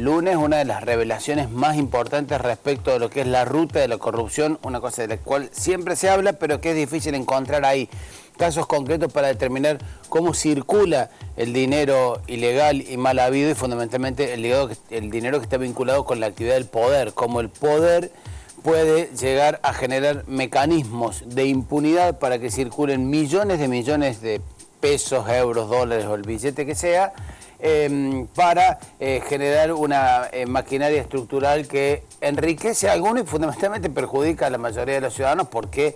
lunes una de las revelaciones más importantes respecto de lo que es la ruta de la corrupción, una cosa de la cual siempre se habla, pero que es difícil encontrar ahí casos concretos para determinar cómo circula el dinero ilegal y mal habido, y fundamentalmente el dinero que está vinculado con la actividad del poder, cómo el poder puede llegar a generar mecanismos de impunidad para que circulen millones de pesos, euros, dólares o el billete que sea, para generar una maquinaria estructural que enriquece a algunos y fundamentalmente perjudica a la mayoría de los ciudadanos, porque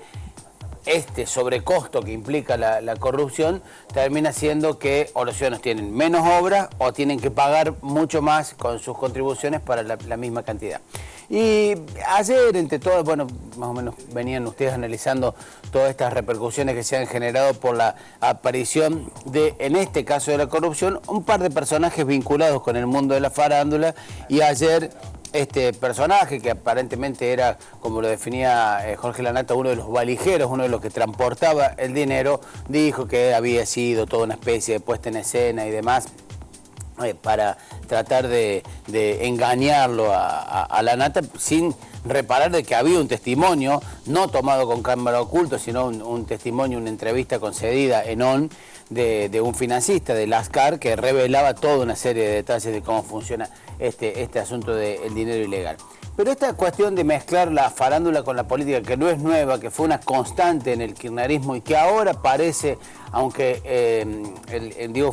este sobrecosto que implica la corrupción termina siendo que o los ciudadanos tienen menos obras o tienen que pagar mucho más con sus contribuciones para la misma cantidad. Y ayer, entre todos, bueno, más o menos venían ustedes analizando todas estas repercusiones que se han generado por la aparición de, en este caso de la corrupción, un par de personajes vinculados con el mundo de la farándula. Y ayer este personaje, que aparentemente era, como lo definía Jorge Lanata, uno de los valijeros, uno de los que transportaba el dinero, dijo que había sido toda una especie de puesta en escena y demás, para tratar de engañarlo a Lanata, sin reparar de que había un testimonio, no tomado con cámara oculta, sino un testimonio, una entrevista concedida en ON de un financista de Lascar, que revelaba toda una serie de detalles de cómo funciona este asunto del dinero ilegal. Pero esta cuestión de mezclar la farándula con la política, que no es nueva, que fue una constante en el kirchnerismo y que ahora parece, aunque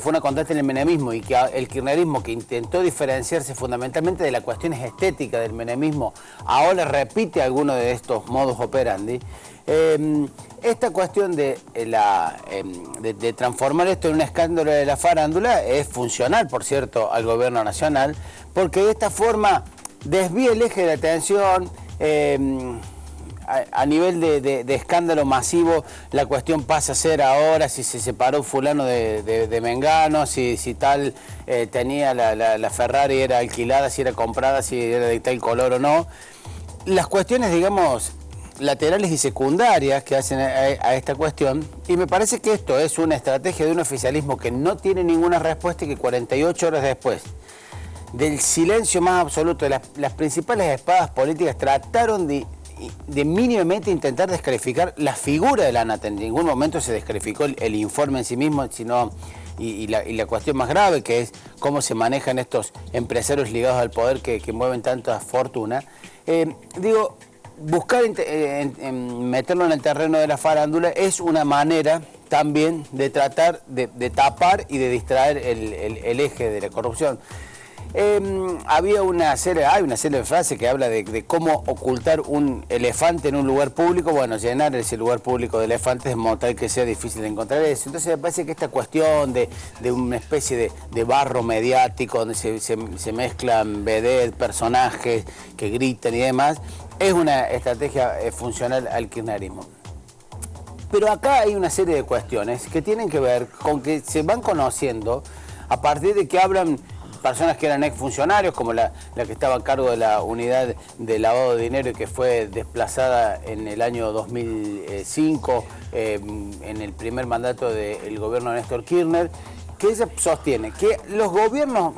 fue una constante en el menemismo, y que el kirchnerismo, que intentó diferenciarse fundamentalmente de las cuestiones estéticas del menemismo, ahora repite algunos de estos modus operandi. Esta cuestión de transformar esto en un escándalo de la farándula es funcional, por cierto, al gobierno nacional, porque de esta forma desvía el eje de atención. A nivel de escándalo masivo, la cuestión pasa a ser ahora si se separó fulano de Mengano, si tal tenía la Ferrari, era alquilada, si era comprada, si era de tal color o no. Las cuestiones, digamos, laterales y secundarias que hacen a esta cuestión, y me parece que esto es una estrategia de un oficialismo que no tiene ninguna respuesta, y que 48 horas después del silencio más absoluto de las principales espadas políticas trataron de mínimamente intentar descalificar la figura de Lanata. En ningún momento se descalificó el informe en sí mismo, sino y la cuestión más grave, que es cómo se manejan estos empresarios ligados al poder que mueven tanta fortuna. Buscar meterlo en el terreno de la farándula es una manera también de tratar de tapar y de distraer el eje de la corrupción. Hay una serie de frases que habla de cómo ocultar un elefante en un lugar público. Bueno, llenar ese lugar público de elefantes de modo tal que sea difícil de encontrar eso. Entonces me parece que esta cuestión de una especie de barro mediático donde se mezclan vedettes, personajes que gritan y demás, es una estrategia funcional al kirchnerismo. Pero acá hay una serie de cuestiones que tienen que ver con que se van conociendo a partir de que hablan personas que eran exfuncionarios, como la que estaba a cargo de la unidad de lavado de dinero y que fue desplazada en el año 2005, en el primer mandato del gobierno de Néstor Kirchner, que ella sostiene que los gobiernos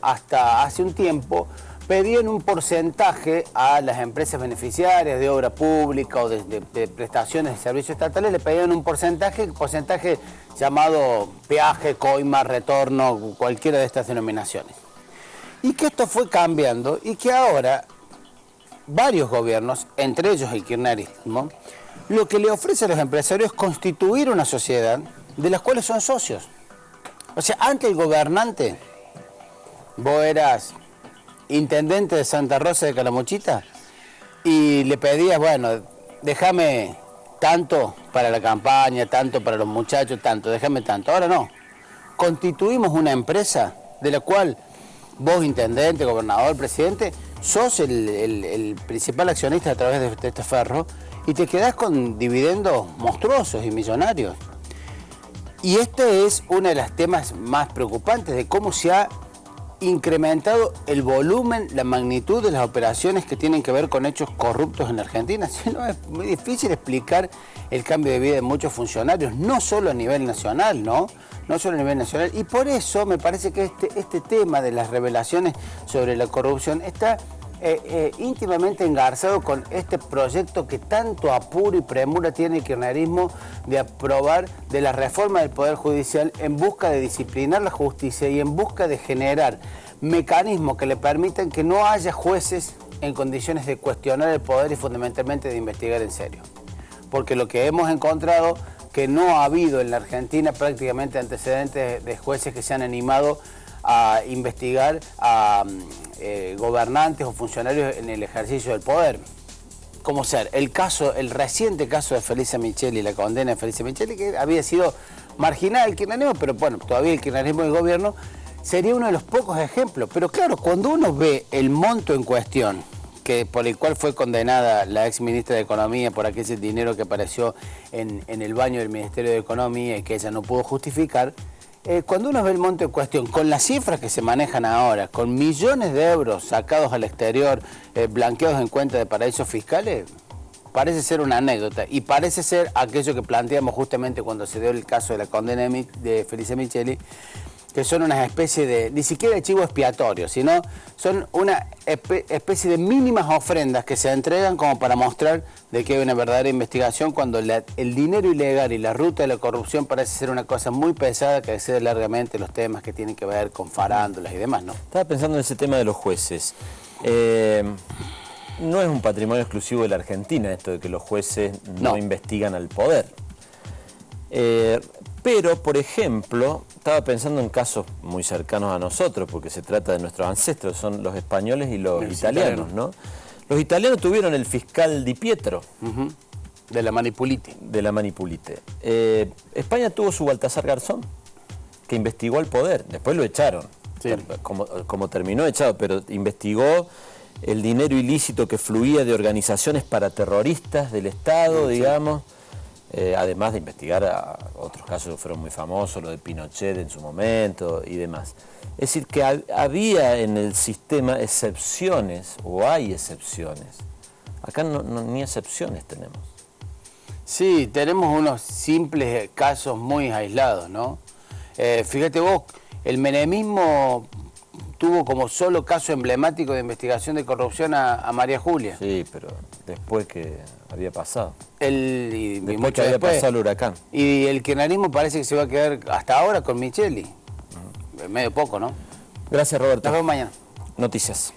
hasta hace un tiempo pedían un porcentaje a las empresas beneficiarias de obra pública o de prestaciones de servicios estatales, le pedían un porcentaje llamado peaje, coima, retorno, cualquiera de estas denominaciones. Y que esto fue cambiando y que ahora varios gobiernos, entre ellos el kirchnerismo, lo que le ofrece a los empresarios es constituir una sociedad de las cuales son socios. O sea, antes el gobernante, vos eras intendente de Santa Rosa de Calamuchita y le pedías, bueno, déjame tanto para la campaña, tanto para los muchachos, tanto, déjame tanto. Ahora no, constituimos una empresa de la cual vos, intendente, gobernador, presidente, sos el principal accionista a través de este ferro, y te quedás con dividendos monstruosos y millonarios. Y este es uno de los temas más preocupantes de cómo se ha incrementado el volumen, la magnitud de las operaciones que tienen que ver con hechos corruptos en Argentina. Si no, es muy difícil explicar el cambio de vida de muchos funcionarios, no solo a nivel nacional, ¿no? No solo a nivel nacional. Y por eso me parece que este tema de las revelaciones sobre la corrupción está íntimamente engarzado con este proyecto que tanto apuro y premura tiene el kirchnerismo de aprobar de la reforma del Poder Judicial en busca de disciplinar la justicia y en busca de generar mecanismos que le permitan que no haya jueces en condiciones de cuestionar el poder y fundamentalmente de investigar en serio. Porque lo que hemos encontrado que no ha habido en la Argentina prácticamente antecedentes de jueces que se han animado a investigar a gobernantes o funcionarios en el ejercicio del poder. Como ser el reciente caso de Felisa Micheli, la condena de Felisa Micheli, que había sido marginal el kirchnerismo, pero bueno, todavía el kirchnerismo del gobierno, sería uno de los pocos ejemplos. Pero claro, cuando uno ve el monto en cuestión, por el cual fue condenada la ex ministra de Economía por aquel dinero que apareció en el baño del Ministerio de Economía y que ella no pudo justificar, cuando uno ve el monto en cuestión, con las cifras que se manejan ahora, con millones de euros sacados al exterior, blanqueados en cuenta de paraísos fiscales, parece ser una anécdota y parece ser aquello que planteamos justamente cuando se dio el caso de la condena de Felisa Micheli, que son una especie de, ni siquiera de chivo expiatorio, sino son una especie de mínimas ofrendas que se entregan como para mostrar de que hay una verdadera investigación cuando el dinero ilegal y la ruta de la corrupción parece ser una cosa muy pesada que excede largamente los temas que tienen que ver con farándulas y demás, ¿no? Estaba pensando en ese tema de los jueces. No es un patrimonio exclusivo de la Argentina esto de que los jueces no investigan al poder. Pero, por ejemplo, estaba pensando en casos muy cercanos a nosotros, porque se trata de nuestros ancestros, son los españoles y los italianos, ¿no? Los italianos tuvieron el fiscal Di Pietro. De la Manipulite. De la Manipulite. España tuvo su Baltasar Garzón, que investigó al poder, después lo echaron, sí. Como terminó echado, pero investigó el dinero ilícito que fluía de organizaciones paraterroristas del Estado, sí, digamos. Además de investigar a otros casos que fueron muy famosos, lo de Pinochet en su momento y demás. Es decir, que había en el sistema excepciones, o hay excepciones. Acá ni excepciones tenemos. Sí, tenemos unos simples casos muy aislados, ¿no? Fíjate vos, el menemismo tuvo como solo caso emblemático de investigación de corrupción a María Julia. Sí, pero después que había pasado. Después que había pasado el huracán. Y el kirchnerismo parece que se va a quedar hasta ahora con Micheli. Medio poco, ¿no? Gracias, Roberto. Nos vemos mañana. Noticias.